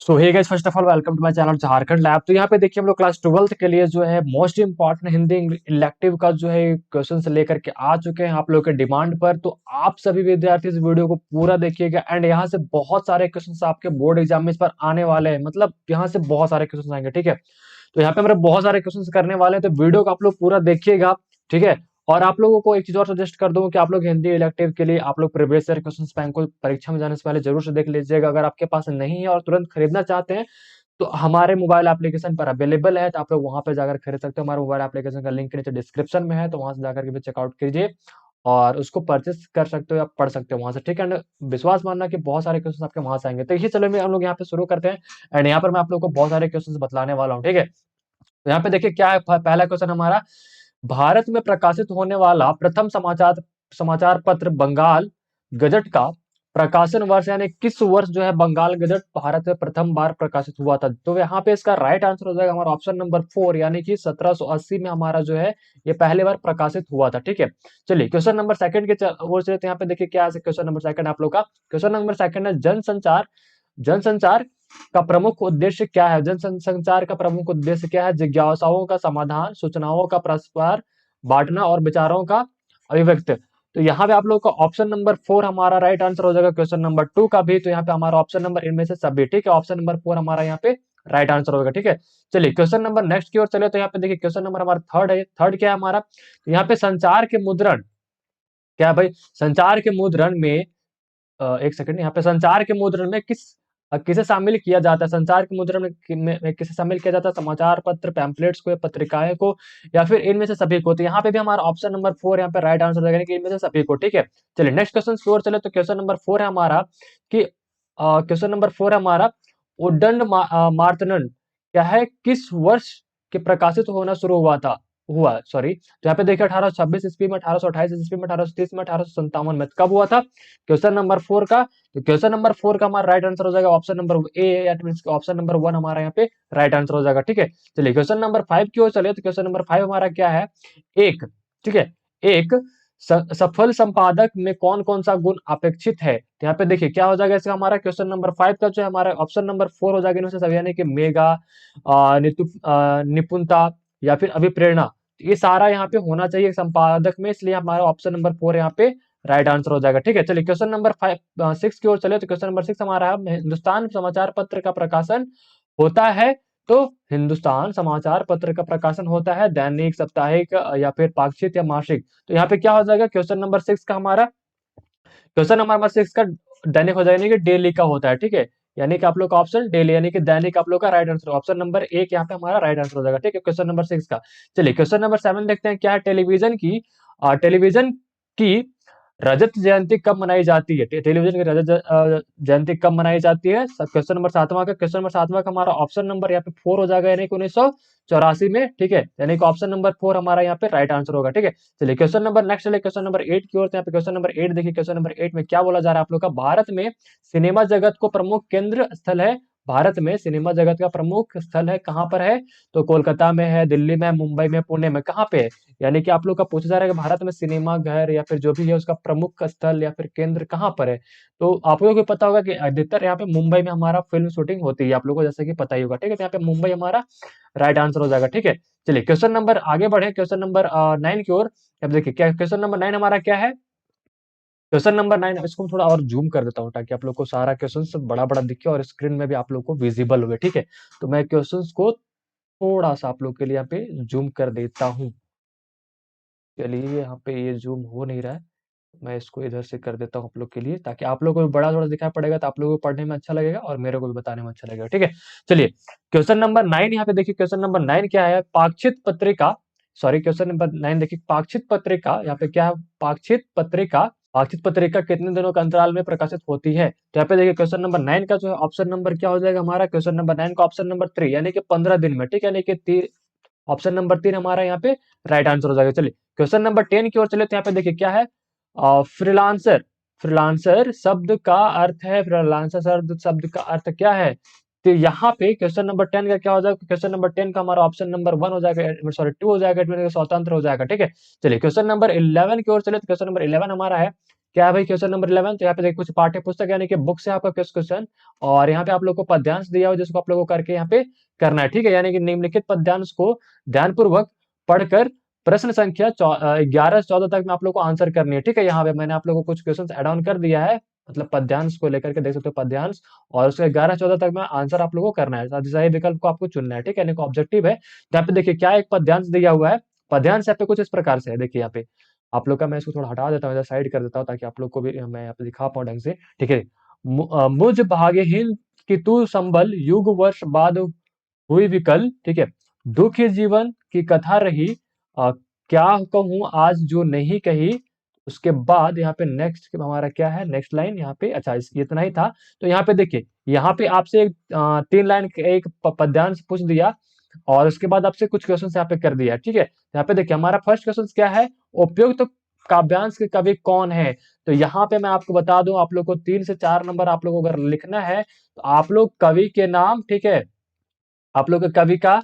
So hey guys, first of all welcome to my channel Jharkhand lab. तो यहाँ पे देखिए हम लोग क्लास 12th के लिए जो है मोस्ट इंपॉर्टेंट हिंदी इलेक्टिव का जो है क्वेश्चन लेकर के आ चुके हैं आप लोग के डिमांड पर। तो आप सभी विद्यार्थी इस वीडियो को पूरा देखिएगा एंड यहाँ से बहुत सारे क्वेश्चन आपके बोर्ड एग्जाम में इस पर आने वाले हैं। मतलब यहाँ से बहुत सारे क्वेश्चन आएंगे, ठीक है। तो यहाँ पे हमारे बहुत सारे क्वेश्चन करने वाले हैं, तो वीडियो को आप लोग पूरा देखिएगा, ठीक है। और आप लोगों को एक चीज और सजेस्ट कर दूं कि आप लोग हिंदी इलेक्टिव के लिए आप लोग प्रीवियस ईयर क्वेश्चन बैंक को परीक्षा में जाने से पहले जरूर से देख लीजिएगा। अगर आपके पास नहीं है और तुरंत खरीदना चाहते हैं तो हमारे मोबाइल एप्लीकेशन पर अवेलेबल है, तो आप लोग वहां पे जाकर खरीद सकते हो। हमारे मोबाइल एप्लीकेशन का लिंक नीचे डिस्क्रिप्शन में है, तो वहां से जाकर के भी चेकआउट कीजिए और उसको परचेस कर सकते हो या पढ़ सकते हो वहां से, ठीक है। एंड विश्वास मानना कि बहुत सारे क्वेश्चन आपके वहां से आएंगे। तो ये चलो हम लोग यहाँ पे शुरू करते हैं एंड यहाँ पर मैं आप लोग को बहुत सारे क्वेश्चन बतलाने वाला हूँ, ठीक है। तो यहाँ पे देखिए क्या है, पहला क्वेश्चन हमारा, भारत में प्रकाशित होने वाला प्रथम समाचार समाचार पत्र बंगाल गजट का प्रकाशन वर्ष यानी किस वर्ष जो है बंगाल गजट भारत में प्रथम बार प्रकाशित हुआ था। तो यहाँ पे इसका राइट आंसर हो जाएगा हमारा ऑप्शन नंबर 4 यानी कि 1780 में हमारा जो है ये पहले बार प्रकाशित हुआ था, ठीक है। चलिए क्वेश्चन नंबर सेकंड के वो चलिए, तो यहाँ पे देखिए क्या है क्वेश्चन नंबर सेकंड आप लोग का। क्वेश्चन नंबर सेकंड है जनसंचार जनसंचार का प्रमुख उद्देश्य क्या है। जनसंचार का प्रमुख उद्देश्य क्या है? जिज्ञासाओं का समाधान, सूचनाओं का प्रसार, बांटना और विचारों का अभिव्यक्त। तो यहाँ पे आप लोग का ऑप्शन नंबर 4 हमारा राइट आंसर हो जाएगा। क्वेश्चन नंबर 2 का भी, तो यहाँ पे हमारा ऑप्शन नंबर इनमें से सभी, ठीक है। ऑप्शन नंबर 4 हमारा यहाँ पे राइट आंसर होगा, ठीक है। चलिए क्वेश्चन नंबर नेक्स्ट की ओर चले, तो यहाँ पे देखिए क्वेश्चन नंबर हमारा थर्ड है। थर्ड क्या है हमारा? तो यहाँ पे संचार के मुद्रण क्या है भाई? संचार के मुद्रण में एक सेकंड, यहाँ पे संचार के मुद्रण में किसे शामिल किया जाता है? संचार के मुद्रण में किसे शामिल किया जाता है? समाचार पत्र, पैम्पलेट्स को या पत्रिकाएं को या फिर इनमें से सभी को। तो यहाँ पे भी हमारा ऑप्शन नंबर 4 यहाँ पे राइट आंसर रहेगा कि इनमें से सभी को, ठीक है। चलिए नेक्स्ट क्वेश्चन की ओर चले, तो क्वेश्चन नंबर 4 है हमारा कि क्वेश्चन नंबर 4 है हमारा, उद्दंड मार्तंड क्या है, किस वर्ष के प्रकाशित होना शुरू हुआ, सॉरी। तो यहाँ पे देखिए 1826 ईस्वी में, 1828 ईस्वी में, 1830 में, 1857 में कब हुआ था क्वेश्चन नंबर 4 का। तो क्वेश्चन नंबर 4 का हमारा राइट आंसर हो जाएगा option number A, option number 1 हमारा यहाँ पे राइट आंसर हो जाएगा, ठीक है। चलिए क्वेश्चन नंबर 5 की ओर चले, तो क्वेश्चन नंबर 5 हमारा क्या है? एक, ठीक है, एक सफल संपादक में कौन कौन सा गुण अपेक्षित है। तो यहाँ पे देखिए क्या हो जाएगा इसका हमारा क्वेश्चन नंबर 5 का जो है हमारा ऑप्शन नंबर 4 हो जाएगा इनमें से सभी, यानी कि मेगा, निपुणता या फिर अभिप्रेरणा। ये सारा यहाँ पे होना चाहिए संपादक में, इसलिए हमारा ऑप्शन नंबर 4 यहाँ पे राइट आंसर हो जाएगा, ठीक है। चलिए क्वेश्चन नंबर 6 की ओर चले, तो क्वेश्चन नंबर 6 हमारा है, हिंदुस्तान समाचार पत्र का प्रकाशन होता है। तो हिंदुस्तान समाचार पत्र का प्रकाशन होता है दैनिक, साप्ताहिक या फिर पाक्षिक या मासिक। तो यहाँ पे क्या हो जाएगा क्वेश्चन नंबर 6 का हमारा, क्वेश्चन नंबर 6 का दैनिक हो जाएगा, यानी कि डेली का होता है, ठीक है। यानी कि आप लोग का ऑप्शन डेली यानी कि दैनिक आप लोग का राइट आंसर, ऑप्शन नंबर 1 यहाँ पे हमारा राइट आंसर हो जाएगा, ठीक है, क्वेश्चन नंबर 6 का। चलिए क्वेश्चन नंबर 7 देखते हैं क्या है। टेलीविजन की रजत जयंती कब मनाई जाती है? टेलीविजन की रजत जयंती कब मनाई जाती है? क्वेश्चन नंबर 7वां का, क्वेश्चन नंबर 7वां का हमारा ऑप्शन नंबर यहाँ पे 4 हो जाएगा, यानी कि 1984 में, ठीक है। यानी कि ऑप्शन नंबर 4 हमारा यहाँ पे राइट आंसर होगा, ठीक है। चलिए क्वेश्चन नंबर नेक्स्ट चलिए क्वेश्चन नंबर 8 की ओर। यहाँ पे क्वेश्चन नंबर 8 देखिए, क्वेश्चन नंबर 8 में क्या बोला जा रहा है आप लोग का, भारत में सिनेमा जगत को प्रमुख केंद्र स्थल है। भारत में सिनेमा जगत का प्रमुख स्थल है, कहाँ पर है? तो कोलकाता में है, दिल्ली में, मुंबई में, पुणे में, कहाँ पे है? यानी कि आप लोग का पूछा जा रहा है कि भारत में सिनेमा घर या फिर जो भी है उसका प्रमुख स्थल या फिर केंद्र कहाँ पर है। तो आप लोगों को पता होगा कि अधिकतर यहाँ पे मुंबई में हमारा फिल्म शूटिंग होती है, आप लोगों को जैसे कि पता ही होगा, ठीक है। तो यहाँ पे मुंबई हमारा राइट आंसर हो जाएगा, ठीक है। चलिए क्वेश्चन नंबर आगे बढ़े, क्वेश्चन नंबर 9 की ओर। अब देखिए क्या क्वेश्चन नंबर 9 हमारा क्या है। क्वेश्चन नंबर 9, इसको मैं थोड़ा और जूम कर देता हूँ ताकि आप लोग को सारा क्वेश्चन सब बड़ा बड़ा दिखे और स्क्रीन में भी आप लोग को विजिबल हुए, ठीक है। तो मैं क्वेश्चन को थोड़ा सा आप लोग के लिए यहाँ पे जूम कर देता हूँ। चलिए यहाँ पे ये जूम हो नहीं रहा है, मैं इसको इधर से कर देता हूँ आप लोग के लिए, ताकि आप लोग को भी बड़ा थोड़ा दिखाई पड़ेगा, तो आप लोगों को पढ़ने में अच्छा लगेगा और मेरे को भी बताने में अच्छा लगेगा, ठीक है। चलिए क्वेश्चन नंबर 9 यहाँ पे देखिए, क्वेश्चन नंबर 9 क्या है, पाक्षिक पत्रिका, सॉरी क्वेश्चन नंबर 9 देखिए, पाक्षिक पत्रिका यहाँ पे क्या है, पाक्षिक पत्रिका कितने दिनों के अंतराल में प्रकाशित होती है। तो यहाँ पे देखिए क्वेश्चन नंबर 9 का जो है ऑप्शन नंबर क्या हो जाएगा हमारा, क्वेश्चन नंबर 9 का ऑप्शन नंबर 3 यानी कि 15 दिन में, ठीक है, यानी कि ऑप्शन नंबर 3 हमारा यहाँ पे राइट आंसर हो जाएगा। चलिए क्वेश्चन नंबर 10 की ओर चले, तो यहाँ पे देखिए क्या है, फ्रीलांसर, फ्रीलांसर शब्द का अर्थ है, फ्रीलांसर शब्द का अर्थ क्या है? तो यहाँ पे क्वेश्चन नंबर 10 का क्या हो जाएगा, क्वेश्चन नंबर 10 का हमारा ऑप्शन नंबर 1 हो जाएगा, सॉरी 2 हो जाएगा, स्वतंत्र हो जाएगा, ठीक है। चलिए क्वेश्चन नंबर 11 की ओर चले, तो क्वेश्चन नंबर 11 हमारा है क्या है भाई क्वेश्चन नंबर 11? तो यहाँ पे देखिए कुछ पाठ्य पुस्तक यानी कि बुक से आपका क्वेश्चन, और यहाँ पे आप लोग को पद्यांश दिया हुआ है जिसको आप लोगों को करके यहाँ पे करना है, ठीक है। यानी कि निम्नलिखित पद्यांश को ध्यानपूर्वक पढ़कर प्रश्न संख्या 11 से 14 तक में आप लोग को आंसर करनी है, ठीक है। यहाँ पे मैंने आप लोगों को कुछ क्वेश्चन ऐड ऑन कर दिया है, मतलब पद्यांश को लेकर के देख सकते हो पद्यांश, और उसके 11-14 तक में आंसर आप लोगों को करना है, सही विकल्प को आपको चुनना है, ठीक है। यानी कि ऑब्जेक्टिव है। तो यहाँ पे देखिए क्या एक पद्यांश दिया हुआ है। पद्यांश यहाँ पे कुछ इस प्रकार से है, देखिए यहाँ पे आप लोग का, मैं इसको थोड़ा हटा देता हूँ, इधर साइड कर देता हूँ ताकि आप लोग को भी मैं यहाँ पे दिखा पाऊँ ढंग से, ठीक है। मुझ भाग्यहीन कि तू संबल, युग वर्ष बाद हुई विकल, ठीक है। दुखी जीवन की कथा रही, अ, क्या कहूँ आज जो नहीं कही। उसके बाद यहाँ पे नेक्स्ट हमारा क्या है, नेक्स्ट लाइन यहाँ पे, अच्छा इतना ही था। तो यहाँ पे देखिए, यहाँ पे आपसे 3 लाइन एक पद्यांश पूछ दिया, और उसके बाद आपसे कुछ क्वेश्चन यहाँ पे कर दिया, ठीक है। यहाँ पे देखिए हमारा फर्स्ट क्वेश्चन क्या है, उपयुक्त तो काव्यांश के कवि कौन है। तो यहाँ पे मैं आपको बता दूं, आप लोग को 3 से 4 नंबर आप लोग को अगर लिखना है तो आप लोग कवि के नाम, ठीक है, आप लोग के कवि का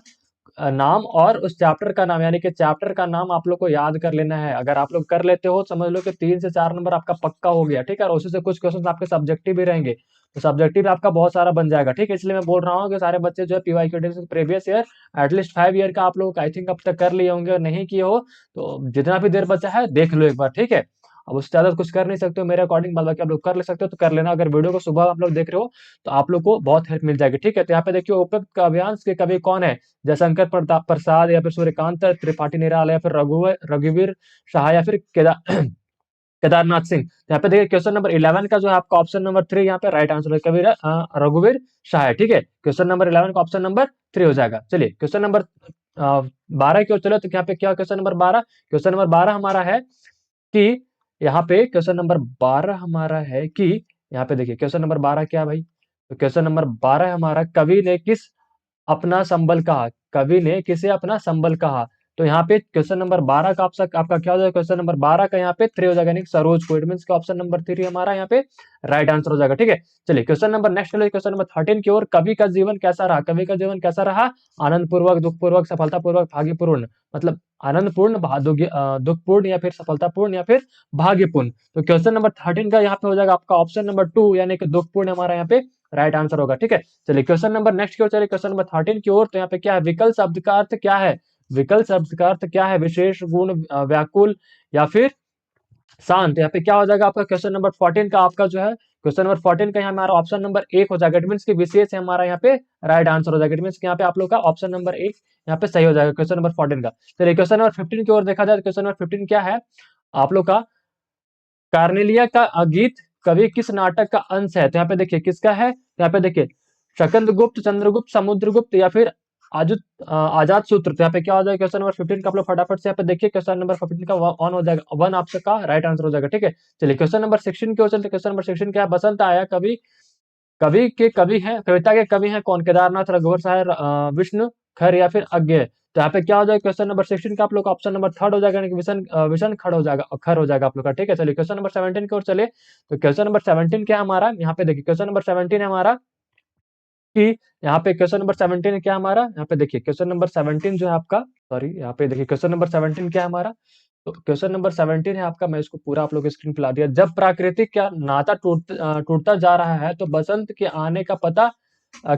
नाम और उस चैप्टर का नाम, यानी कि चैप्टर का नाम आप लोग को याद कर लेना है। अगर आप लोग कर लेते हो समझ लो कि 3 से 4 नंबर आपका पक्का हो गया, ठीक है। और उसी से कुछ क्वेश्चन आपके सब्जेक्टिव भी रहेंगे, तो सब्जेक्टिव आपका बहुत सारा बन जाएगा, ठीक है। इसलिए मैं बोल रहा हूँ कि सारे बच्चे जो है PYQ previous year at least 5 year का आप लोग आई थिंक अब तक कर लिए होंगे, और नहीं किए हो तो जितना भी देर बचा है देख लो एक बार, ठीक है। अब उससे ज्यादा कुछ कर नहीं सकते हो मेरे अकॉर्डिंग, बाद बाकी आप लोग कर ले सकते हो तो कर लेना। अगर वीडियो को सुबह आप लोग देख रहे हो तो आप लोग को बहुत हेल्प मिल जाएगी, ठीक है। तो यहाँ पे देखिए उपयुक्त काव्यांश के कवि कौन है, जयशंकर प्रसाद, या फिर सूर्यकांत त्रिपाठी निराला, या फिर रघुवीर शाह, या फिर केदारनाथ सिंह। यहाँ पे देखिए क्वेश्चन नंबर 11 का जो है आपका ऑप्शन नंबर 3 यहाँ पे राइट आंसर है, कबीर रघुवीर शाह है, ठीक है। क्वेश्चन नंबर 11 का ऑप्शन नंबर 3 हो जाएगा। चलिए क्वेश्चन नंबर 12 की ओर चलो, तो यहाँ पे क्या क्वेश्चन नंबर 12, क्वेश्चन नंबर 12 हमारा है कि, यहाँ पे क्वेश्चन नंबर 12 हमारा है कि, यहाँ पे देखिए क्वेश्चन नंबर 12 क्या है भाई, तो क्वेश्चन नंबर 12 है हमारा, कवि ने किस अपना संबल कहा, कवि ने किसे अपना संबल कहा। तो यहाँ पे क्वेश्चन नंबर 12 का आपका क्या हो जाएगा, क्वेश्चन नंबर 12 का यहाँ पे 3 हो जाएगा, यानी सरोज को, इट मींस का ऑप्शन नंबर 3 हमारा यहाँ पे राइट आंसर हो जाएगा, ठीक है। चलिए क्वेश्चन नंबर नेक्स्ट चलिए क्वेश्चन नंबर 13 की ओर, कवि का जीवन कैसा रहा, कवि का जीवन कैसा रहा, आनंद पूर्वक, दुख पूर्वक, सफलता पूर्वक, भाग्यपूर्ण, मतलब आनंदपूर्ण, दुखपूर्ण, या फिर सफलतापूर्ण, या फिर भाग्यपूर्ण। तो क्वेश्चन नंबर 13 का यहाँ पे हो जाएगा आपका ऑप्शन नंबर 2, यानी कि दुखपूर्ण हमारा यहाँ पे राइट आंसर होगा, ठीक है। चलिए क्वेश्चन नंबर नेक्स्ट की ओर चलिए, क्वेश्चन नंबर 13 की ओर। तो यहाँ पे क्या है, विकल्प शब्द का अर्थ क्या है, विकल्प शब्द का अर्थ क्या है, विशेष गुण, व्याकुल, या फिर शांत। यहाँ पे क्या हो जाएगा आपका क्वेश्चन नंबर 14 का, आपका जो है क्वेश्चन नंबर 14 का यहाँ हमारा ऑप्शन नंबर 1 हो जाएगा, इट मींस कि विशेष है हमारा यहाँ पे राइट आंसर हो जाएगा, इट मींस कि यहाँ पे आप लोग का ऑप्शन नंबर 1 यहाँ पे सही हो जाएगा क्वेश्चन नंबर 14 का। चलिए क्वेश्चन नंबर 15 की ओर देखा जाए, क्वेश्चन नंबर 15 क्या है आप लोग का, कार्नेलिया का गीत कवि किस नाटक का अंश है। तो यहाँ पे देखिए किसका है, तो यहाँ पे देखिए शकंदगुप्त, चंद्रगुप्त, समुद्रगुप्त, या फिर आजाद सूत्र। तो यहाँ पे क्या हो जाएगा क्वेश्चन नंबर 15 का, आप लोग फटाफट से यहाँ पे देखिए क्वेश्चन नंबर 15 का वन हो जाएगा, वन आपका राइट आंसर हो जाएगा, ठीक है। चलिए क्वेश्चन नंबर 16 की ओर चलते, क्वेश्चन नंबर 16 क्या है, बसंत आया कवि, कवि के कवि हैं, कविता के कवि हैं कौन, केदारनाथ, रघुवर साहब, विष्णु खर, या फिर अज्ञेय। तो यहाँ पे क्या हो जाएगा क्वेश्चन नंबर 16 का आप लोग का ऑप्शन नंबर 3 हो जाएगा, यानी कि विशन खड़ हो जाएगा, खर हो जाएगा आप लोग का, ठीक है। चलिए क्वेश्चन नंबर 17 की ओर चले, तो क्वेश्चन नंबर 17 क्या है हमारा, यहाँ पे देखिए क्वेश्चन नंबर 17 है हमारा कि, यहाँ पे क्वेश्चन नंबर 17 क्या है हमारा, यहाँ पे देखिए क्वेश्चन नंबर 17 जो है आपका, सॉरी यहाँ पे देखिए क्वेश्चन नंबर 17 क्या है हमारा, तो क्वेश्चन नंबर 17 है आपका, मैं इसको पूरा आप लोग स्क्रीन पे ला दिया। जब प्राकृतिक क्या नाता टूटता जा रहा है तो बसंत के आने का पता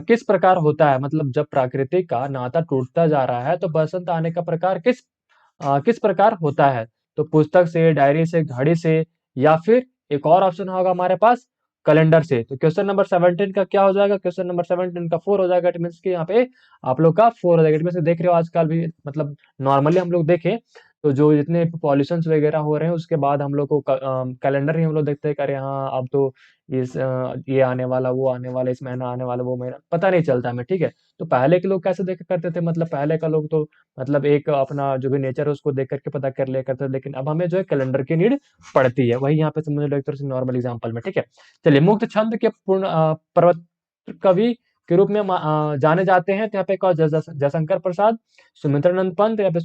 किस प्रकार होता है, मतलब जब प्राकृतिक का नाता टूटता जा रहा है तो बसंत आने का प्रकार किस प्रकार होता है। तो पुस्तक से, डायरी से, घड़ी से, या फिर एक और ऑप्शन होगा हमारे पास कैलेंडर से। तो क्वेश्चन नंबर 17 का क्या हो जाएगा, क्वेश्चन नंबर 17 का 4 हो जाएगा, इट मींस कि यहाँ पे आप लोग का 4 हो जाएगा, इट मींस देख रहे हो आजकल भी, मतलब नॉर्मली हम लोग देखें तो जो जितने पॉल्यूशन वगैरह हो रहे हैं उसके बाद हम लोग को कैलेंडर ही हम लोग देखते हैं कि अरे हाँ अब तो ये आने वाला, वो आने वाला, इस महीना आने वाला, वो महीना पता नहीं चलता हमें, ठीक है। तो पहले के लोग कैसे देख करते थे, मतलब पहले का लोग तो मतलब एक अपना जो भी नेचर है उसको देख करके पता कर लिया करते थे, लेकिन अब हमें जो है कैलेंडर की नीड पड़ती है, वही यहाँ पे समझ लो एक तरह से नॉर्मल एग्जाम्पल में, ठीक है। चलिए मुक्त छंद के पूर्ण पर्वत कवि के रूप में जाने जाते हैं, तो यहाँ पे एक और जयशंकर प्रसाद, सुमित्रानंद पंत, या फिर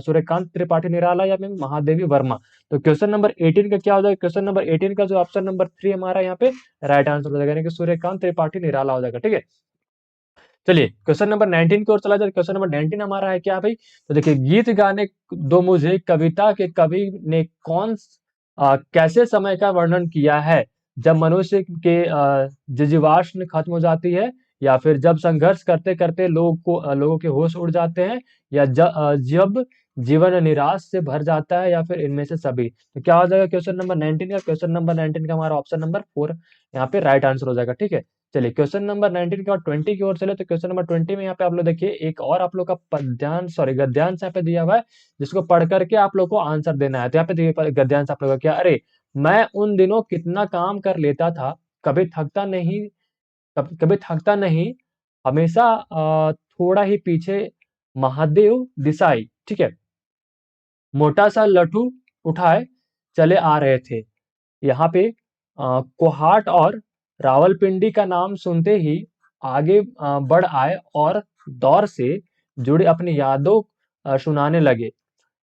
सूर्यकांत त्रिपाठी निराला, या फिर महादेवी वर्मा। तो क्वेश्चन नंबर 18 का क्या हो जाएगा, क्वेश्चन नंबर 18 का जो ऑप्शन नंबर 3 हमारा यहाँ पे राइट आंसर हो जाएगा, यानी कि सूर्यकांत त्रिपाठी निराला हो जाएगा, ठीक है। चलिए क्वेश्चन नंबर 19 की ओर चला जाए, क्वेश्चन नंबर 19 हमारा है क्या भाई, तो देखिए गीत गाने दो मुझे, कविता के कवि ने कौन कैसे समय का वर्णन किया है? जब मनुष्य के जिजीवाष्ण खत्म हो जाती है, या फिर जब संघर्ष करते-करते लोगों के होश उड़ जाते हैं, या जब जीवन निराश से भर जाता है, या फिर इनमें से सभी। तो क्या हो जाएगा क्वेश्चन नंबर 19 का? क्वेश्चन नंबर 19 का हमारा ऑप्शन नंबर 4 यहाँ पे राइट आंसर हो जाएगा, ठीक है? चलिए क्वेश्चन नंबर 19 के बाद 20 की ओर चले, तो क्वेश्चन नंबर 20 में यहाँ पे आप लोग देखिए एक और आप लोग का गद्यांश यहाँ पे दिया हुआ है, जिसको पढ़ करके आप लोग को आंसर देना है। तो यहाँ पे देखिए गद्यांश आप लोग का क्या, अरे मैं उन दिनों कितना काम कर लेता था, कभी थकता नहीं, कभी थकता नहीं, हमेशा थोड़ा ही पीछे महादेव दिसाई, ठीक है, मोटा सा लट्ठू उठाए चले आ रहे थे। यहाँ पे कोहाट और रावलपिंडी का नाम सुनते ही आगे बढ़ आए और दौर से जुड़ी अपनी यादों सुनाने लगे।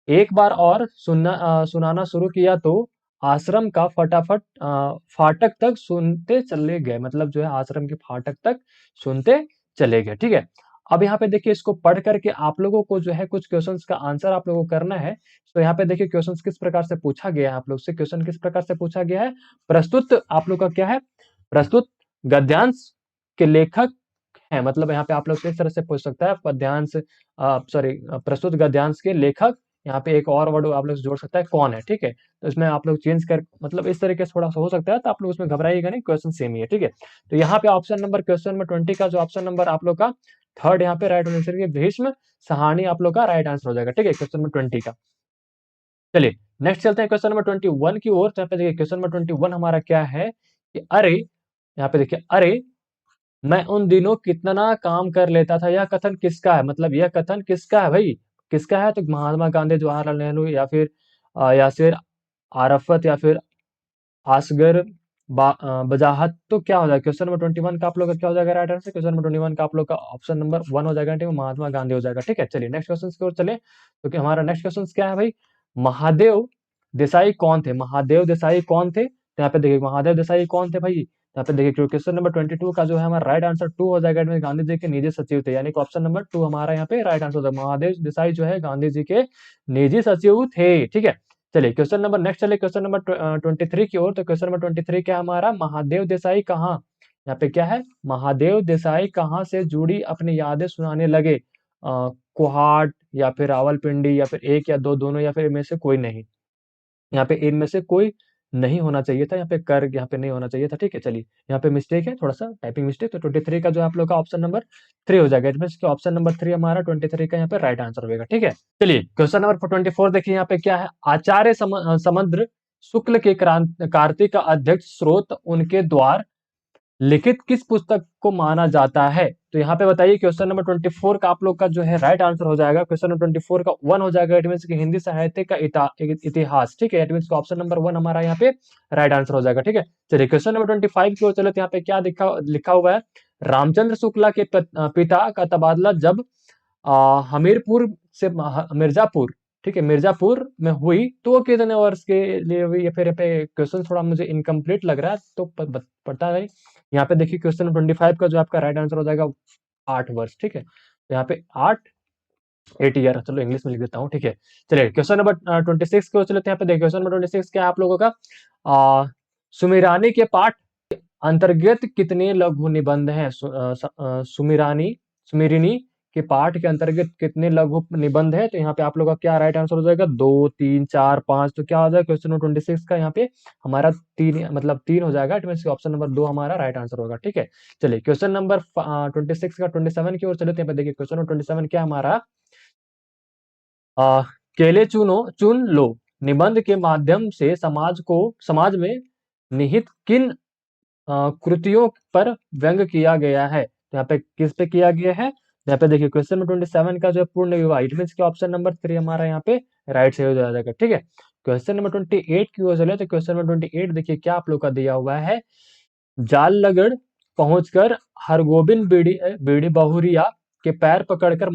एक बार और सुनाना शुरू किया तो आश्रम का फाटक तक सुनते चले गए, मतलब जो है आश्रम के फाटक तक सुनते चले गए, ठीक है। अब यहाँ पे देखिए इसको पढ़ करके आप लोगों को जो है कुछ क्वेश्चंस का आंसर आप लोगों को करना है। तो यहाँ पे देखिए क्वेश्चंस किस प्रकार से पूछा गया है, आप लोग से क्वेश्चन किस प्रकार से पूछा गया है। प्रस्तुत आप लोग का क्या है, प्रस्तुत गद्यांश के लेखक है, मतलब यहाँ पे आप लोग इस तरह से पूछ सकता है पद्यांश, सॉरी, प्रस्तुत गद्यांश के लेखक, यहाँ पे एक और वर्ड आप लोग जोड़ सकता है कौन है, ठीक है। तो इसमें आप लोग चेंज कर, मतलब इस तरीके से थोड़ा सा हो सकता है, तो आप लोग उसमें घबराइएगा नहीं, क्वेश्चन सेम ही है, ठीक है। तो यहाँ पे ऑप्शन नंबर क्वेश्चन नंबर 20 का जो ऑप्शन नंबर आप लोग का थर्ड यहाँ पे राइट आंसर के भीष्म सहानी आप लोग का राइट आंसर हो जाएगा, ठीक है, क्वेश्चन नंबर 20 का। चलिए नेक्स्ट चलते हैं क्वेश्चन नंबर 21 की ओर। तो यहाँ पे देखिए क्वेश्चन नंबर 21 हमारा क्या है कि अरे, यहाँ पे देखिए अरे मैं उन दिनों कितना काम कर लेता था। यह कथन किसका है, मतलब यह कथन किसका है भाई, किसका है? तो महात्मा गांधी, जवाहरलाल नेहरू, या फिर यासिर आराफत, या फिर असगर बजाहत। तो क्या हो जाएगा क्वेश्चन नंबर 21 का आप लोग का क्या हो जाएगा राइट आंसर? क्वेश्चन नंबर 21 का आप लोग का ऑप्शन नंबर 1 हो जाएगा, ठीक है, महात्मा गांधी हो जाएगा, ठीक है। चलिए नेक्स्ट क्वेश्चन की ओर चले। तो क्या हमारा नेक्स्ट क्वेश्चन क्या है भाई, महादेव देसाई कौन थे? महादेव देसाई कौन थे? तो यहाँ पे देखिए महादेव देसाई कौन थे भाई, यहाँ पे देखिए क्वेश्चन नंबर 22 का जो है हमारा राइट आंसर 2 हो जाएगा, इसमें गांधी जी के निजी सचिव थे, यानी कि ऑप्शन नंबर 2 हमारा यहाँ पे राइट आंसर हो जाएगा। महादेव देसाई जो है गांधी जी के निजी सचिव थे, ठीक है। चलिए क्वेश्चन नंबर नेक्स्ट चलिए क्वेश्चन नंबर 23 की ओर। तो क्वेश्चन नंबर 23 क्या हमारा, महादेव देसाई कहाँ, यहाँ पे क्या है, महादेव देसाई कहाँ से जुड़ी अपनी यादें सुनाने लगे? कोहाट, या फिर रावलपिंडी, या फिर एक या दो, दोनों, या फिर इनमें से कोई नहीं। यहाँ पे इनमें से कोई नहीं होना चाहिए था, यहाँ पे कर यहाँ पे नहीं होना चाहिए था, ठीक है। चलिए यहाँ पे मिस्टेक है, थोड़ा सा टाइपिंग मिस्टेक। तो 23 का जो आप लोग का ऑप्शन नंबर 3 हो जाएगा, इसमें ऑप्शन नंबर 3 हमारा 23 का यहाँ पे राइट आंसर होगा, ठीक है। चलिए क्वेश्चन नंबर 24 देखिए यहाँ पे क्या है, आचार्य समुद्र शुक्ल के कार्तिक का अध्यक्ष स्रोत उनके द्वार लिखित किस पुस्तक को माना जाता है? तो यहाँ पे बताइए क्वेश्चन नंबर 24 का आप लोग का जो है राइट आंसर हो जाएगा, क्वेश्चन नंबर 24 का 1 हो जाएगा, इट मींस कि हिंदी साहित्य का इतिहास, ठीक है, इट मींस ऑप्शन नंबर 1 हमारा यहाँ पे राइट आंसर हो जाएगा, ठीक है। चलिए क्वेश्चन नंबर 25 की ओर चलो। तो यहाँ पे क्या लिखा हुआ है, रामचंद्र शुक्ला के पिता का तबादला जब हमीरपुर से मिर्जापुर, ठीक है, मिर्जापुर में हुई तो कितने वर्ष के लिए हुई? या फिर यहाँ पे क्वेश्चन थोड़ा मुझे इनकम्प्लीट लग रहा है, तो पता नहीं। यहाँ पे देखिए क्वेश्चन 25 का जो आपका राइट आंसर हो जाएगा 8 वर्ष, ठीक है। तो यहाँ पे 8 ईयर, चलो इंग्लिश में लिख देता हूँ, ठीक है। चलिए क्वेश्चन नंबर 26 को चलो। यहाँ पे देखिए क्वेश्चन नंबर 26 क्या है आप लोगों का, सुमिरानी के पाठ अंतर्गत कितने लघु निबंध हैं? सुमिरिनी के पाठ के अंतर्गत कितने लघु निबंध है? तो यहाँ पे आप लोग का क्या राइट आंसर हो जाएगा, 2, 3, 4, 5। तो क्या हो जाएगा क्वेश्चन नंबर 26 का यहाँ पे हमारा 3, मतलब 3 हो जाएगा, ऑप्शन नंबर 2 हमारा राइट आंसर होगा, ठीक है। चलिए क्वेश्चन नंबर 26 का 27 की ओर चले। यहाँ पे देखिए क्वेश्चन नंबर 27 क्या हमारा, आ, केले चुन लो निबंध के माध्यम से समाज में निहित किन कृतियों पर व्यंग किया गया है? तो यहाँ पे किस पे किया गया है? यहाँ पे देखिए क्वेश्चन नंबर 27 का जो है पूर्ण विवाह, इट मीन्स कि ऑप्शन नंबर 3 हमारा यहाँ पे राइट से हो जाएगा, ठीक है। क्वेश्चन नंबर 28 की ओर चले। तो क्वेश्चन नंबर 28 देखिए क्या आप लोग का दिया हुआ है, जालगढ़ पहुंचकर हरगोविंद बीड़ी बीड़ी बहुरिया के पैर पकड़कर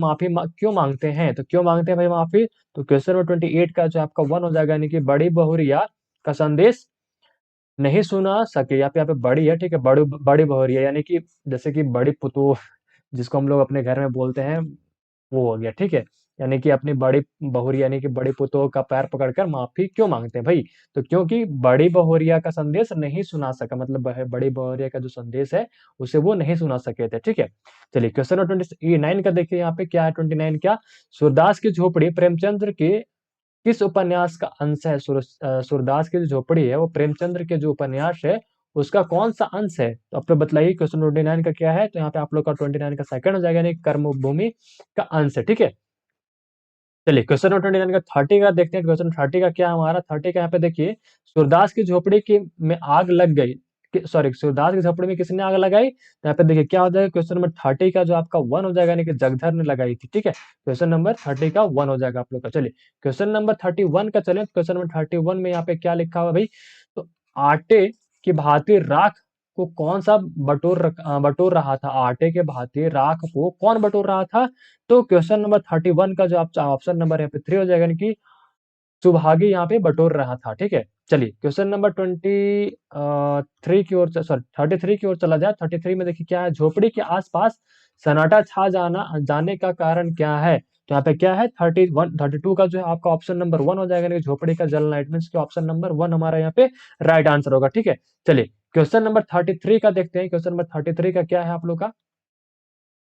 क्यों मांगते हैं? तो क्यों मांगते हैं भाई माफी? तो क्वेश्चन नंबर 28 का जो आपका 1 हो जाएगा, यानी कि बड़ी बहुरिया का संदेश नहीं सुना सके। यहाँ पे बड़ी है, ठीक है, बड़ी बड़ी बहुरिया, यानी कि जैसे कि बड़ी पुतोह जिसको हम लोग अपने घर में बोलते हैं, वो हो गया, ठीक है। यानी कि अपनी बड़ी बहुरिया यानी कि बड़ी पुतोह का पैर पकड़कर माफी क्यों मांगते हैं भाई? तो क्योंकि बड़ी बहुरिया का संदेश नहीं सुना सका, मतलब बड़ी बहुरिया का जो संदेश है उसे वो नहीं सुना सके थे, ठीक है। चलिए क्वेश्चन नंबर 29 का देखिए यहाँ पे क्या है। 29 क्या, सूरदास की झोपड़ी प्रेमचंद्र के किस उपन्यास का अंश है? सूरदास की जो झोपड़ी है वो प्रेमचंद्र के जो उपन्यास है उसका कौन सा अंश है? तो आप लोग बताइए क्वेश्चन 29 का क्या है। तो यहाँ पे आप लोग का 29 का सेकंड हो जाएगा, यानी कर्मभूमि का अंश है, ठीक है। चलिए क्वेश्चन नंबर 29 का 30 का देखते हैं। क्वेश्चन 30 का क्या है हमारा? 30 का यहाँ पे देखिए, सूरदास की झोपड़ी की में आग लग गई, सॉरी, सूरदास की झोपड़ी में किसने आग लगाई? तो यहाँ पे देखिए क्या हो जाएगा, क्वेश्चन नंबर 30 का जो आपका 1 हो जाएगा, यानी कि जगधर ने लगाई थी, ठीक है। क्वेश्चन नंबर 30 का 1 हो जाएगा आप लोग का। चलिए क्वेश्चन नंबर 31 का चले। क्वेश्चन नंबर 31 में यहाँ पे क्या लिखा हुआ भाई? तो आटे की भांति राख को कौन सा बटोर रहा था? आटे के भांति राख को कौन बटोर रहा था? तो क्वेश्चन नंबर 31 का जो आप ऑप्शन नंबर यहाँ पे 3 हो जाएगा, यानी कि सुभागी यहाँ पे बटोर रहा था, ठीक है। चलिए क्वेश्चन नंबर 23 की ओर, सॉरी 33 की ओर चला जाए। 33 में देखिए क्या है, झोपड़ी के आसपास सन्नाटा छा जाने का कारण क्या है? तो यहाँ पे क्या है, 32 का जो है आपका ऑप्शन नंबर 1 हो जाएगा, यानी कि झोपड़ी का जलना। इट मींस कि ऑप्शन नंबर 1 हमारा यहाँ पे राइट आंसर होगा, ठीक है। चलिए क्वेश्चन नंबर 33 का देखते हैं। क्वेश्चन नंबर 33 का क्या है आप लोग का?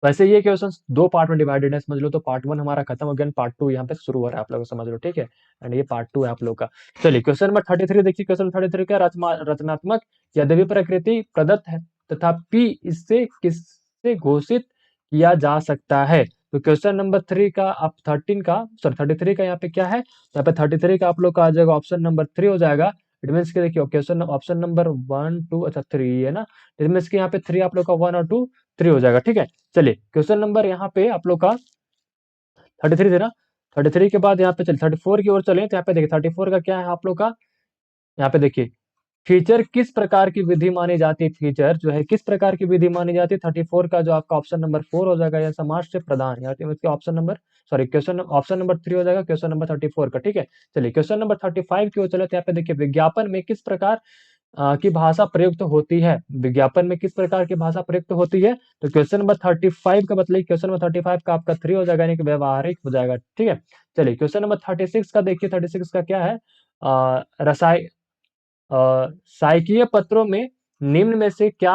वैसे ये क्वेश्चन दो पार्ट में डिवाइडेड है, समझ लो। तो पार्ट 1 हमारा खत्म हो गया, पार्ट 2 यहाँ पे शुरू हो रहा है, आप लोग समझ लो, ठीक है। एंड ये पार्ट 2 है आप लोग का। चलिए क्वेश्चन नंबर 33 देखिए। क्वेश्चन 33 का, रचनात्मक यद्यपि प्रकृति प्रदत्त है तथापि इससे किससे घोषित किया जा सकता है? तो क्वेश्चन नंबर 3 का, आप 13 का, सॉरी 33 का यहाँ पे क्या है? यहाँ पे 33 का आप लोग का आ जाएगा ऑप्शन नंबर 3 हो जाएगा। इट मीन्स की देखिए क्वेश्चन ऑप्शन नंबर 1 2, अच्छा 3 है ना। इट मीन्स की यहाँ पे 3 आप लोग का 1 और 2 3 हो जाएगा, ठीक है। चलिए क्वेश्चन नंबर यहाँ पे आप लोग का 33 थे ना। 33 के बाद यहाँ पे चलिए 34 की ओर चले। तो यहाँ पे देखिए 34 का क्या है आप लोग का? यहाँ पे देखिए, फीचर किस प्रकार की विधि मानी जाती है? फीचर जो है किस प्रकार की विधि मानी जाती है? 34 का जो आपका ऑप्शन नंबर 4 हो जाएगा, या समाज से प्रदान, या इसके option number, sorry question option number 3 हो जाएगा क्वेश्चन नंबर 34 का, ठीक है। चलिए क्वेश्चन नंबर 35 की ओर चले। तो यहाँ पे देखिए, विज्ञापन में किस प्रकार की भाषा प्रयुक्त होती है? विज्ञापन में किस प्रकार की भाषा प्रयुक्त होती है? तो क्वेश्चन नंबर 35 का बताइए। क्वेश्चन नंबर 35 का आपका 3 हो जाएगा, यानी कि व्यवहारिक हो जाएगा, ठीक है। चलिए क्वेश्चन नंबर 36 का देखिए। 36 का क्या है? रसाय साइकीय पत्रों में निम्न में से क्या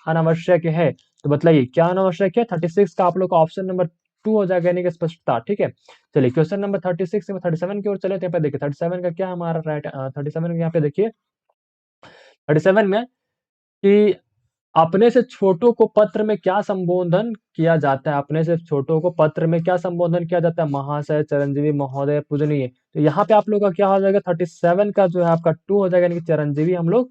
अनावश्यक है? तो बताइए क्या अनावश्यक है? 36 का आप लोग का ऑप्शन नंबर 2 हो जाएगा, यानी कि स्पष्टता, ठीक है। चलिए क्वेश्चन नंबर 36 से 37 की ओर चले। तो यहाँ पे देखिए 37 का क्या हमारा राइट, 37 यहाँ पे देखिए 37 में कि अपने से छोटों को पत्र में क्या संबोधन किया जाता है? अपने से छोटों को पत्र में क्या संबोधन किया जाता है? महाशय, चिरंजीवी, महोदय, पूजनीय। तो यहाँ पे आप लोग का क्या हो जाएगा? 37 का जो है आपका 2 हो जाएगा, यानी कि चिरंजीवी हम लोग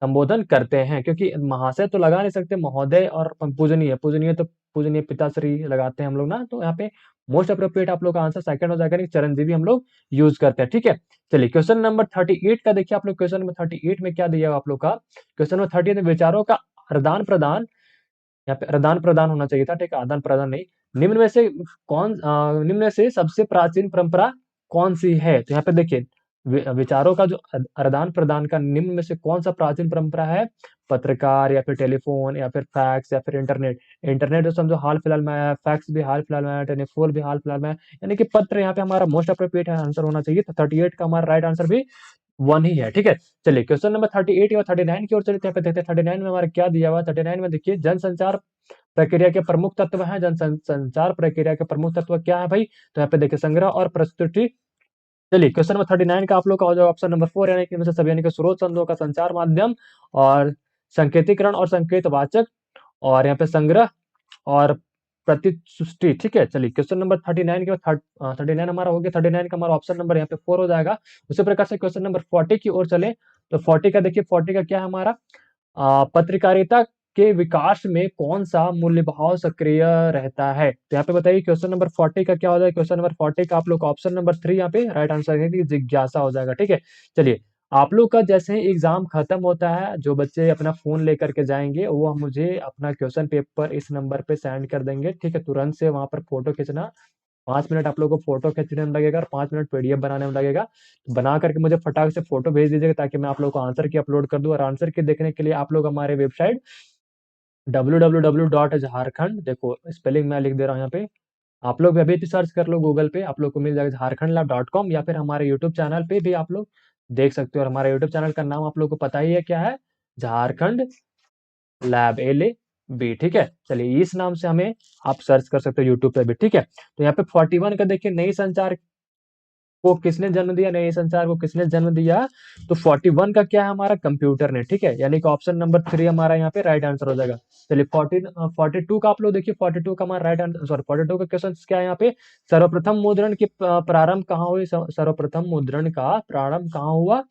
संबोधन करते हैं, क्योंकि महाशय तो लगा नहीं सकते, महोदय और पूजनीय, पूजनीय तो पूजनीय पिताश्री लगाते हैं हम लोग ना। तो यहाँ पे मोस्ट अप्रोप्रिएट आप लोग का आंसर सेकंड हो जाएगा, यानी कि चिरंजीवी हम लोग यूज करते हैं, ठीक है। चलिए क्वेश्चन नंबर 38 का देखिए आप लोग। क्वेश्चन नंबर 38 में क्या दिया आप लोग का? क्वेश्चन नंबर 38 में विचारों का आदान प्रदान, यहाँ पे आदान प्रदान होना चाहिए था, ठीक है, आदान प्रदान नहीं। निम्न में से सबसे प्राचीन परंपरा कौन सी है? तो यहाँ पे देखिए, विचारों का जो आदान प्रदान का निम्न में से कौन सा प्राचीन परंपरा है? पत्रकार, या फिर टेलीफोन, या फिर फैक्स, या फिर इंटरनेट। इंटरनेट तो समझो हाल फिलहाल में आया, फैक्स भी हाल फिलहाल में आया, टेलीफोन भी हाल फिलहाल में आया, यानी कि पत्र यहाँ पे हमारा मोस्ट अप्रोप्रिएट आंसर होना चाहिए। तो 38 का हमारा राइट आंसर भी 1 ही है, ठीक है। चलिए क्वेश्चन नंबर 38 और 39 की ओर चलिए। यहाँ पे देखते हैं 39 में हमारा क्या दिया हुआ है। 39 में देखिए, जनसंचार प्रक्रिया के प्रमुख तत्व हैं। जनसंचार प्रक्रिया के प्रमुख तत्व क्या है भाई? तो यहाँ पे देखिए, संग्रह और प्रस्तुति। चलिए क्वेश्चन नंबर 39 का आप लोग का हो जाएगा ऑप्शन नंबर 4, यानी कि इनमें से सभी, यानी कि स्रोत संदों का संचार माध्यम, और संकेतीकरण और संकेतवाचक, और यहाँ पे संग्रह और प्रतिसृष्टि, ठीक है। चलिए क्वेश्चन नंबर 39 के बाद 39 हमारा हो गया। 39 का हमारा ऑप्शन नंबर यहाँ पे 4 हो जाएगा। उसी प्रकार से क्वेश्चन नंबर 40 की ओर चले। तो 40 का देखिए, 40 का क्या है हमारा? पत्रकारिता के विकास में कौन सा मूल्य भाव सक्रिय रहता है? तो यहाँ पे बताइए क्वेश्चन नंबर 40 का क्या हो जाएगा? क्वेश्चन नंबर 40 का आप लोग का ऑप्शन नंबर 3 यहाँ पे राइट आंसर है कि जिज्ञासा हो जाएगा, ठीक है। चलिए आप लोग का जैसे ही एग्जाम खत्म होता है, जो बच्चे अपना फोन लेकर के जाएंगे वो मुझे अपना क्वेश्चन पेपर इस नंबर पे सेंड कर देंगे, ठीक है। तुरंत से वहां पर फोटो खींचना, 5 मिनट आप लोगों को फोटो खींचने में लगेगा और 5 मिनट पीडीएफ बनाने में लगेगा। तो बना करके मुझे फटाक से फोटो भेज दीजिएगा, ताकि मैं आप लोग को आंसर की अपलोड कर दूं। और आंसर की देखने के लिए आप लोग हमारे वेबसाइट www.jharkhand, देखो स्पेलिंग मैं लिख दे रहा हूँ यहाँ पे, आप लोग भी अभी भी सर्च कर लो गूगल पे, आप लोग को मिल जाएगा झारखंडlab.com, या फिर हमारे यूट्यूब चैनल पे भी आप लोग देख सकते हो। और हमारे यूट्यूब चैनल का नाम आप लोग को पता ही है क्या है, झारखंड लैब, LAB, ठीक है। चलिए इस नाम से हमें आप सर्च कर सकते हो यूट्यूब पे भी, ठीक है। तो यहाँ पे 41 का देखिए, नई संचार को किसने जन्म दिया, नए संचार को किसने जन्म दिया, तो 41 का क्या है हमारा, कंप्यूटर ने, ठीक है। यानी कि ऑप्शन नंबर 3 हमारा यहाँ पे राइट आंसर हो जाएगा। चलिए 42 का आप लोग देखिए, 42 का हमारा राइट आंसर, सॉरी 42 का क्वेश्चन क्या है यहाँ पे, सर्वप्रथम मुद्रण की प्रारंभ कहाँ हुई, सर्वप्रथम मुद्रण का प्रारंभ कहाँ हुआ,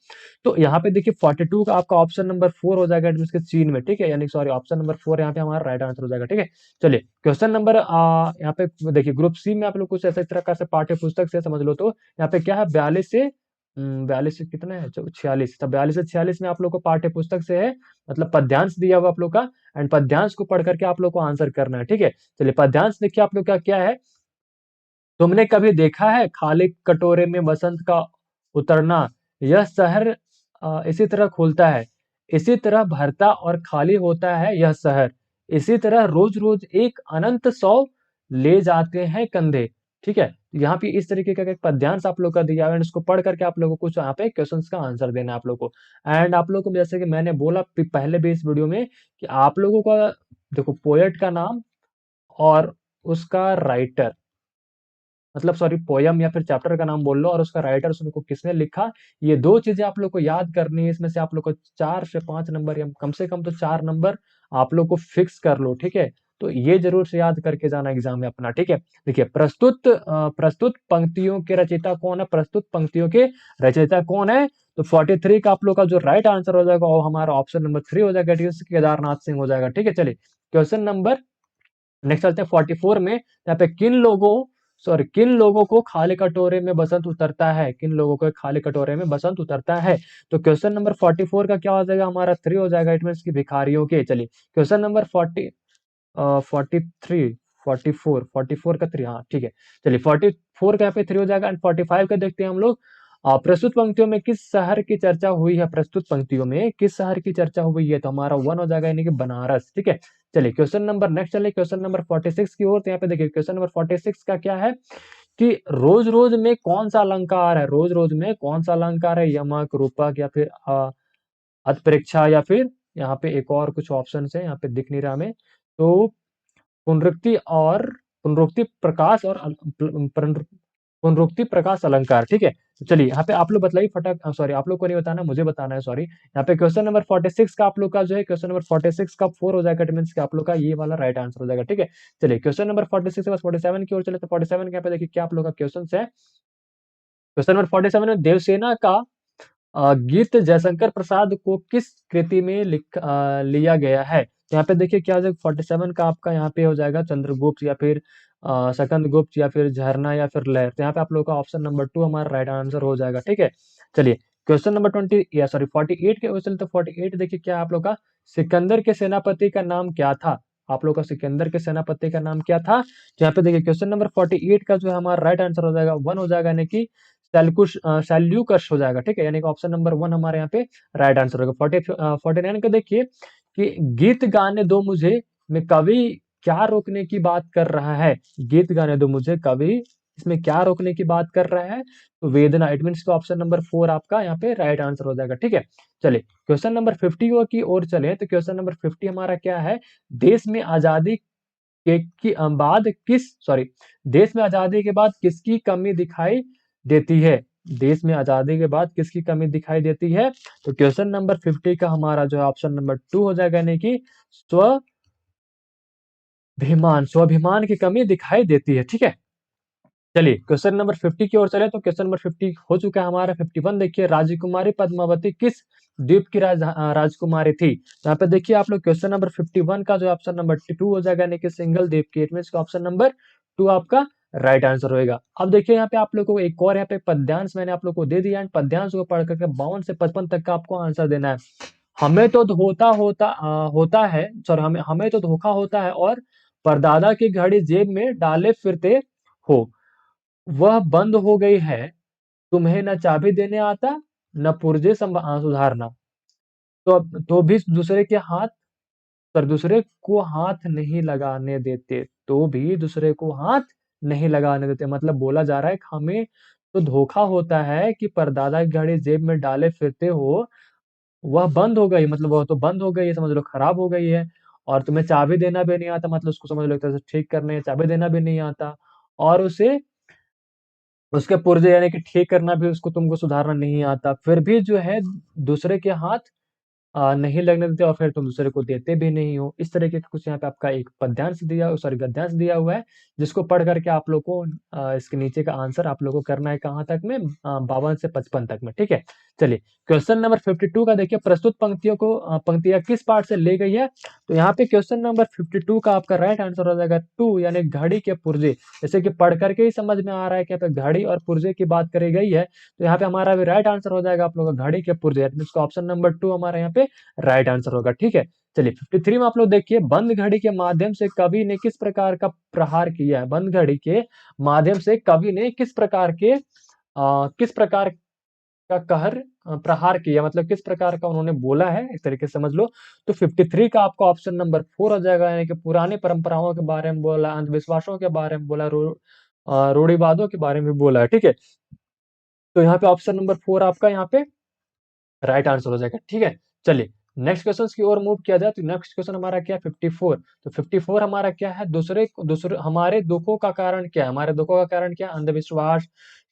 तो यहाँ पे देखिए 42 का आपका ऑप्शन नंबर 4 हो जाएगा, इसके चीन में, ठीक है। यानी सॉरी ऑप्शन नंबर 4 यहाँ पे हमारा राइट आंसर हो जाएगा, ठीक है। चलिए क्वेश्चन नंबर यहाँ पे देखिए, ग्रुप सी में आप लोग कुछ ऐसा तरह का से पाठ्य पुस्तक से समझ लो, तो यहाँ पे क्या है, 42 से कितना है, 46, तो 42 से 46 में आप लोग को पाठ्य पुस्तक से है, मतलब पद्यांश दिया हुआ आप लोग का, एंड पद्यांश को पढ़ करके आप लोग को आंसर करना है, ठीक है। चलिए पद्यांश देखिए आप लोग का क्या है, तुमने कभी देखा है खाली कटोरे में बसंत का उतरना, यह शहर इसी तरह खुलता है, इसी तरह भरता और खाली होता है यह शहर, इसी तरह रोज रोज एक अनंत सौ ले जाते हैं कंधे, ठीक है। यहाँ पे इस तरीके का एक पद्यांश आप लोग का दिया हुआ है, इसको पढ़ करके आप लोगों को कुछ यहाँ पे क्वेश्चंस का आंसर देना है आप लोग को। एंड आप लोग को जैसे कि मैंने बोला पहले भी इस वीडियो में, कि आप लोगों का देखो पोएट का नाम और उसका राइटर, मतलब सॉरी पोयम या फिर चैप्टर का नाम बोल लो, और उसका राइटर उसको किसने लिखा, ये दो चीजें आप लोग को याद करनी है। इसमें से आप लोग को 4 से 5 नंबर, या कम से कम तो 4 नंबर आप लोग को फिक्स कर लो, ठीक है। तो ये जरूर से याद करके जाना एग्जाम में अपना, ठीक है। देखिए प्रस्तुत पंक्तियों के रचयिता कौन है, प्रस्तुत पंक्तियों के रचयिता कौन है, तो 43 का आप लोग का जो राइट आंसर हो जाएगा वो हमारा ऑप्शन नंबर 3 हो जाएगा, केदारनाथ सिंह हो जाएगा, ठीक है। चलिए क्वेश्चन नंबर नेक्स्ट चलते हैं 44 में, यहाँ पे किन लोगों को खाली कटोरे में बसंत उतरता है, किन लोगों को खाली कटोरे में बसंत उतरता है, तो क्वेश्चन नंबर 44 का क्या हो जाएगा हमारा 3 हो जाएगा, इट मीन की भिखारियों के। चलिए क्वेश्चन नंबर 43, 44 का 3, हाँ ठीक है। चलिए 44 का यहाँ पे 3 हो जाएगा, एंड 45 का देखते हैं हम लोग। प्रस्तुत पंक्तियों में किस शहर की चर्चा हुई है, प्रस्तुत पंक्तियों में किस शहर की चर्चा हुई है, तो हमारा 1 हो जाएगा, यानी कि बनारस, ठीक है। चलिए क्वेश्चन नंबर नेक्स्ट चलिए क्वेश्चन नंबर 46 की ओर, तो यहाँ पे देखिए क्वेश्चन नंबर 46 का क्या है, कि रोज रोज में कौन सा अलंकार है, रोज रोज में कौन सा अलंकार है, यमक, रूपक, या फिर अतप्रेक्षा, या फिर यहाँ पे एक और कुछ ऑप्शन है, यहाँ पे दिख नहीं रहा हमें, तो पुनरुक्ति और पुनरुक्ति प्रकाश और पुनरुक्ति प्रकाश अलंकार, ठीक है। तो चलिए यहाँ पे आप लोग बताइए फटाक, सॉरी आप लोग को नहीं बताना, मुझे बताना है, सॉरी। यहाँ पे क्वेश्चन नंबर 46 का आप लोग का जो है, क्वेश्चन नंबर 46 का 4 हो जाएगा, इट मींस कि आप लोग का ये वाला राइट आंसर हो जाएगा, ठीक है। चलिए क्वेश्चन नंबर 46 के बाद 47 की ओर चले, तो 47 के यहाँ पे देखिए क्या आप लोग का क्वेश्चन है, क्वेश्चन नंबर 47 में देवसेना का गीत जयशंकर प्रसाद को किस कृति में लिया गया है, तो यहाँ पे देखिए क्या हो जाएगा, 47 का आपका यहाँ पे हो जाएगा चंद्रगुप्त, या फिर सकंद गुप्त, या फिर झरना, या फिर लहर, तो यहाँ पे आप लोग का ऑप्शन नंबर 2 हमारा राइट आंसर हो जाएगा, ठीक है। चलिए क्वेश्चन नंबर 20 या सॉरी 48 के क्वेश्चन, तो 48 देखिए क्या आप लोग का, सिकंदर के सेनापति का नाम क्या था, आप लोग का सिकंदर के सेनापति का नाम क्या था, तो यहाँ पे देखिए क्वेश्चन नंबर 48 का जो है हमारा राइट आंसर हो जाएगा 1 हो जाएगा, यानी कि सैल्यूकस हो जाएगा, ठीक है। यानी कि ऑप्शन नंबर 1 हमारे यहाँ पे राइट आंसर होगा। 49 का देखिए, कि गीत गाने दो मुझे में कवि क्या रोकने की बात कर रहा है, गीत गाने दो मुझे कवि इसमें क्या रोकने की बात कर रहा है, तो वेदना, इट मीन्स ऑप्शन नंबर 4 आपका यहाँ पे राइट आंसर हो जाएगा, ठीक है। चलिए क्वेश्चन नंबर 50 की ओर चले, तो क्वेश्चन नंबर 50 हमारा क्या है, देश में आजादी बाद किस सॉरी देश में आजादी के बाद किसकी कमी दिखाई देती है, देश में आजादी के बाद किसकी कमी दिखाई देती है, तो क्वेश्चन नंबर 50 का हमारा जो है ऑप्शन नंबर 2 हो जाएगा, यानी कि स्वाभिमान की कमी दिखाई देती है, ठीक है। चलिए क्वेश्चन नंबर 50 की ओर चले, तो क्वेश्चन नंबर 50 हो चुका है हमारा। 51 देखिए, राजकुमारी पद्मावती किस द्वीप की राजकुमारी थी, तो यहाँ पे देखिए आप लोग क्वेश्चन नंबर 51 का जो ऑप्शन नंबर 2 हो जाएगा, यानी कि सिंगल द्वीप की, इट मींस ऑप्शन नंबर 2 आपका राइट आंसर होएगा। अब देखिए यहाँ पे आप लोग को एक और यहाँ पे पद्यांश मैंने आप लोग को दे दिया, एंड पद्यांश को पढ़ करके 52 से 55 तक का आपको आंसर देना है। हमें तो होता है, सॉरी हमें हमें तो धोखा होता है, और परदादा की घड़ी जेब में डाले फिरते हो, वह बंद हो गई है, तुम्हें न चाबी देने आता, न पुर्जे सुधारना, तो भी दूसरे के हाथ पर दूसरे को हाथ नहीं लगाने देते, तो भी दूसरे को हाथ नहीं लगाने देते। मतलब बोला जा रहा है कि हमें तो धोखा होता है कि परदादा की घड़ी जेब में डाले फिरते हो, वह बंद हो गई, मतलब वह तो बंद हो गई है, समझ लो खराब हो गई है। और तुम्हें चाबी देना भी नहीं आता, मतलब उसको समझ लो एक तरह से ठीक करने, चाबी देना भी नहीं आता। और उसे उसके पुर्जे यानी कि ठीक करना भी उसको तुमको सुधारना नहीं आता, फिर भी जो है दूसरे के हाथ नहीं लगने देते और फिर तुम दूसरे को देते भी नहीं हो। इस तरीके का कुछ यहाँ पे आपका एक पद्यांश दिया, सॉरी गद्यांश दिया हुआ है, जिसको पढ़ करके आप लोग को इसके नीचे का आंसर आप लोग को करना है कहाँ तक में, 52 से 55 तक में, ठीक है। चलिए क्वेश्चन नंबर 52 का देखिए, प्रस्तुत पंक्तियों को पंक्तियां किस पार्ट से ली गई है। तो यहाँ पे क्वेश्चन नंबर 52 का आपका राइट आंसर हो जाएगा टू, यानी घड़ी के पुर्जे। जैसे कि पढ़ करके ही समझ में आ रहा है कि यहाँ पे घड़ी और पुर्जे की बात करी गई है, तो यहाँ पे हमारा भी राइट आंसर हो जाएगा आप लोगों का घड़ी के पुर्जे। इसका ऑप्शन नंबर 2 हमारा यहाँ पे राइट आंसर होगा, ठीक है। चलिए 53 में आप लोग देखिए, बंद घड़ी के माध्यम से कवि ने किस प्रकार का प्रहार किया है। बंद घड़ी के माध्यम से कवि ने किस प्रकार का प्रहार किया, मतलब किस प्रकार का उन्होंने बोला है, इस तरीके से समझ लो। तो 53 का आपका ऑप्शन नंबर 4 हो जाएगा, यानी कि पुरानी परंपराओं के बारे में बोला, अंधविश्वासों के बारे में बोला, रूढ़िवादों के बारे में भी बोला है, ठीक है। तो यहाँ पे ऑप्शन नंबर 4 आपका यहाँ पे राइट आंसर हो जाएगा, ठीक है। चलिए नेक्स्ट क्वेश्चन की ओर मूव किया जाए, तो नेक्स्ट क्वेश्चन हमारा क्या है 54। तो 54 हमारा क्या है, दूसरे दूसरे हमारे दुखों का कारण क्या है, हमारे दुखों का कारण क्या है, अंधविश्वास,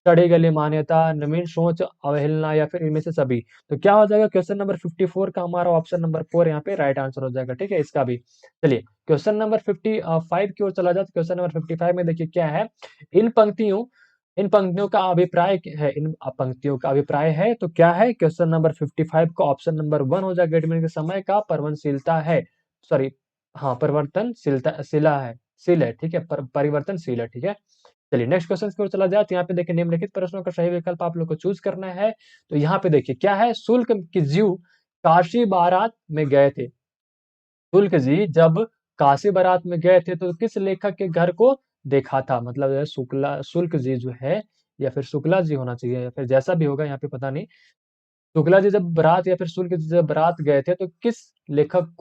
सड़ी गली मान्यता, नवीन सोच, अवहेलना, या फिर इनमें से सभी। तो क्या हो जाएगा क्वेश्चन नंबर 54 का हमारा ऑप्शन नंबर 4 यहाँ पे राइट आंसर हो जाएगा, ठीक है, इसका भी। चलिए क्वेश्चन नंबर 55 की ओर चला जाए, तो क्वेश्चन नंबर 55 में देखिए क्या है, इन पंक्तियों इन पंक्तियों का अभिप्राय है, इन पंक्तियों का अभिप्राय है, तो क्या है क्वेश्चन नंबर 55 का ऑप्शन नंबर 1 हो जाएगा, गेटमेंट के समय का परिवर्तनशीलता है, सॉरी, हाँ परिवर्तनशीलता शिला है, शील है, ठीक है, परिवर्तनशील है, ठीक है। चलिए नेक्स्ट क्वेश्चन की ओर चला जाए, तो यहाँ पे देखिए निम्नलिखित प्रश्नों का सही विकल्प आप लोग को चूज करना है। तो यहाँ पे देखिए क्या है, शुल्क की जीव काशी बारात में गए थे। शुल्क जी जब काशी बारात में गए थे तो किस लेखक के घर को देखा था, मतलब जो है शुक्ला शुल्क जी जो है, या फिर शुक्ला जी होना चाहिए, या फिर जैसा भी होगा यहाँ पे पता नहीं। शुक्ला जी जब बारात, या फिर शुल्क जी जब बारात गए थे, तो किस लेखक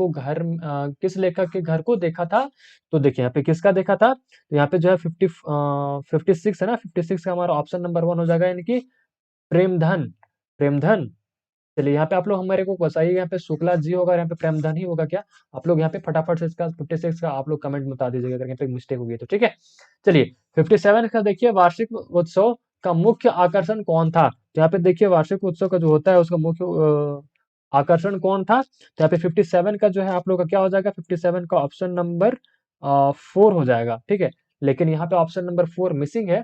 के घर को देखा था। तो देखिए यहाँ पे किसका देखा था, तो यहाँ पे जो है 56 है ना, 56 का हमारा ऑप्शन नंबर 1 हो जाएगा, यानी कि प्रेमधन। प्रेमधन। चलिए यहाँ पे आप लोग हमारे को बताइए, यहाँ पे शुक्ला जी होगा, यहाँ पे प्रेमधन ही होगा क्या। आप लोग यहाँ पे फटाफट से इसका 56 का आप लोग कमेंट में बता दीजिएगा अगर यहाँ पे मिस्टेक होगी तो, ठीक है। चलिए 57 का देखिए, वार्षिक उत्सव का मुख्य आकर्षण कौन था। तो यहाँ पे देखिए वार्षिक उत्सव का जो होता है उसका मुख्य आकर्षण कौन था। तो यहाँ पे 57 का जो है आप लोग का क्या हो जाएगा, 57 का ऑप्शन नंबर 4 हो जाएगा, ठीक है। लेकिन यहाँ पे ऑप्शन नंबर 4 मिसिंग है,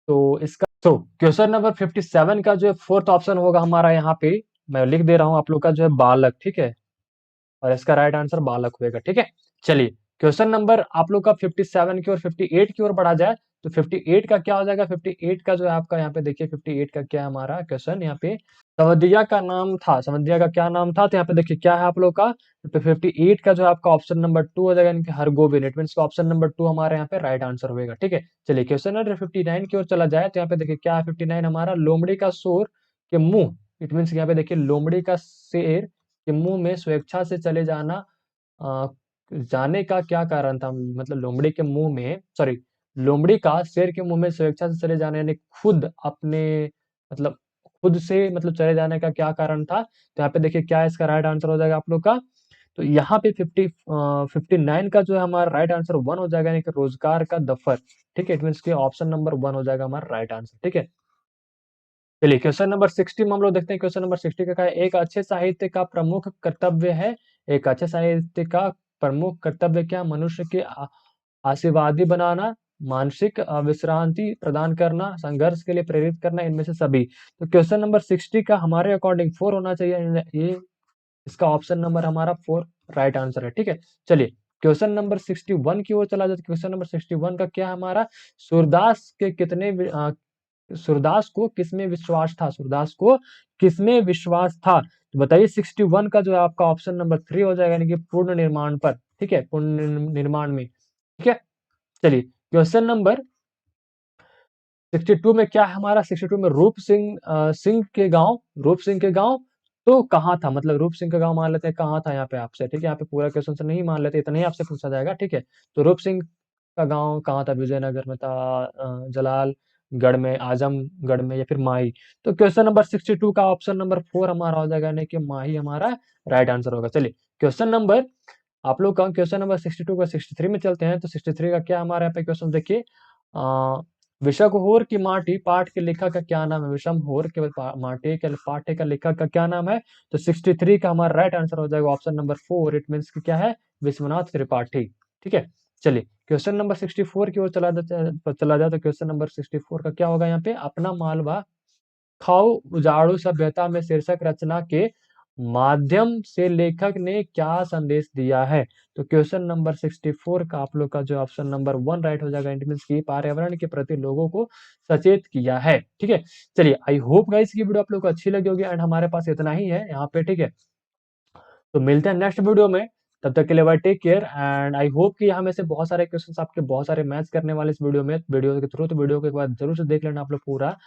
तो इसका तो क्वेश्चन नंबर 57 का जो है फोर्थ ऑप्शन होगा हमारा यहाँ पे, मैं लिख दे रहा हूँ आप लोग का जो है बालक, ठीक है। और इसका राइट आंसर बालक होएगा, ठीक है। चलिए क्वेश्चन नंबर आप लोग का 57 की और 58 की ओर बढ़ा जाए, तो 58 का क्या हो जाएगा, 58 का जो है आपका यहाँ पे देखिए 58 का क्या है हमारा क्वेश्चन, यहाँ पे संवदिया का नाम था, संवदिया का क्या नाम था। तो यहाँ पे देखिए क्या है आप लोग का, तो 58 का जो है आपका ऑप्शन नंबर 2 हो जाएगा, यानी कि हरगोविंद। इट मीन्स का ऑप्शन नंबर 2 हमारे यहाँ पे राइट आंसर होएगा, ठीक है। चलिए क्वेश्चन नंबर 59 की ओर चला जाए, तो यहाँ पे देखिए क्या है 59 हमारा, लोमड़ी का शोर के मुंह। इट मीन्स यहाँ पे देखिए लोमड़ी का शेर के मुंह में स्वेच्छा से चले अ, जाने का क्या कारण था, मतलब लोमड़ी के मुंह में, सॉरी, लोमड़ी का शेर के मुंह में स्वेच्छा से चले जाने, यानी खुद अपने, मतलब खुद से मतलब चले जाने का क्या कारण था। तो यहाँ पे देखिए क्या है इसका राइट आंसर हो जाएगा आप लोग का। तो यहाँ पे 59 का जो है हमारा राइट आंसर 1 हो जाएगा, यानी कि रोजगार का दफर, ठीक है। इट मीन्स के ऑप्शन नंबर 1 हो जाएगा हमारा राइट आंसर, ठीक है। चलिए क्वेश्चन नंबर 60 में हम लोग देखते हैं, क्वेश्चन नंबर 60 का क्या है, एक अच्छे साहित्य का प्रमुख कर्तव्य है। एक अच्छे साहित्य का प्रमुख कर्तव्य क्या, मनुष्य के आशीर्वादी बनाना, मानसिक विश्रांति प्रदान करना, संघर्ष के लिए प्रेरित करना, इनमें से सभी। तो क्वेश्चन नंबर 60 का हमारे अकॉर्डिंग 4 होना चाहिए, ये इसका ऑप्शन नंबर हमारा 4 राइट आंसर है, ठीक है। चलिए क्वेश्चन नंबर 61 की ओर चला जाए, क्वेश्चन नंबर 61 का क्या है हमारा, सूरदास के कितने सूरदास को किसमें विश्वास था, सूरदास को किसमें विश्वास था। तो बताइए 61 का जो है आपका ऑप्शन नंबर 3 हो जाएगा, यानी कि पूर्ण निर्माण पर, ठीक है, पूर्ण निर्माण में, ठीक है। चलिए क्वेश्चन नंबर 62 में क्या है हमारा, 62 में रूप सिंह के गांव तो कहाँ था, मतलब रूप सिंह का गांव मान लेते हैं कहाँ था यहाँ पे आपसे, ठीक है। यहाँ पे पूरा क्वेश्चन से नहीं मान लेते, इतना ही आपसे पूछा जाएगा, ठीक है। तो रूप सिंह का गाँव कहाँ था? विजयनगर में था, जलालगढ़ में, आजमगढ़ में या फिर माही। तो क्वेश्चन नंबर 62 का ऑप्शन नंबर 4 हमारा हो जाएगा, यानी कि माही हमारा राइट आंसर होगा। चलिए क्वेश्चन नंबर आप लोग का क्वेश्चन नंबर 62 का 63 में चलते हैं। तो 63 का क्या हमारे यहाँ पे क्वेश्चन देखिए, विषमहोर की माटी पाठ के लेखक का क्या नाम है? विषमहोर के माटी के पाठ्य का लेखक का क्या नाम है? तो 63 का हमारा राइट आंसर हो जाएगा ऑप्शन नंबर 4। इट मीन्स कि क्या है? विश्वनाथ त्रिपाठी। ठीक है, चलिए क्वेश्चन नंबर 64 की ओर चला जाए तो क्वेश्चन नंबर 64 का क्या होगा यहाँ पे? अपना मालवा खाओ उजाड़ू सभ्यता में शीर्षक रचना के माध्यम से लेखक ने क्या संदेश दिया है? तो क्वेश्चन नंबर 64 का आप लोग का जो ऑप्शन नंबर 1 राइट हो जाएगा। इट मीन्स की पर्यावरण के प्रति लोगों को सचेत किया है। ठीक है, चलिए आई होप गाइस की वीडियो आप लोग को अच्छी लगी होगी एंड हमारे पास इतना ही है यहाँ पे। ठीक है, तो मिलते हैं नेक्स्ट वीडियो में। तब तक के लिए bye, take care and I hope कि यहाँ में से बहुत सारे क्वेश्चंस आपके बहुत सारे मैच करने वाले इस वीडियो में, वीडियो के थ्रू। तो वीडियो को एक बार जरूर से देख लेना आप लोग पूरा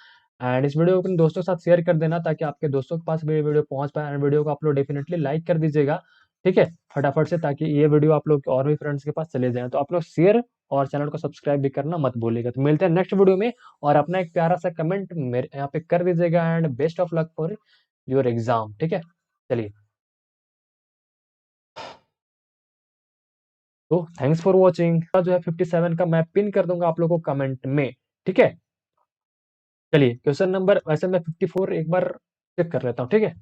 एंड इस वीडियो को अपने दोस्तों के साथ शेयर कर देना ताकि आपके दोस्तों के पास भी ये वीडियो पहुंच पाए एंड वीडियो को आप लोग डेफिनेटली लाइक कर दीजिएगा। ठीक है, फटाफट से, ताकि ये वीडियो आप लोग के और भी फ्रेंड्स के पास चले जाए। तो आप लोग शेयर और चैनल को सब्सक्राइब भी करना मत भूलिएगा। तो मिलते हैं नेक्स्ट वीडियो में और अपना एक प्यारा सा कमेंट मेरे यहाँ पे कर दीजिएगा and best of luck for your exam. ठीक है, चलिए तो थैंक्स फॉर वॉचिंग। जो है 57 का मैं पिन कर दूंगा आप लोगों को कमेंट में। ठीक है, चलिए क्वेश्चन नंबर वैसे मैं 54 एक बार चेक कर लेता हूँ। ठीक है।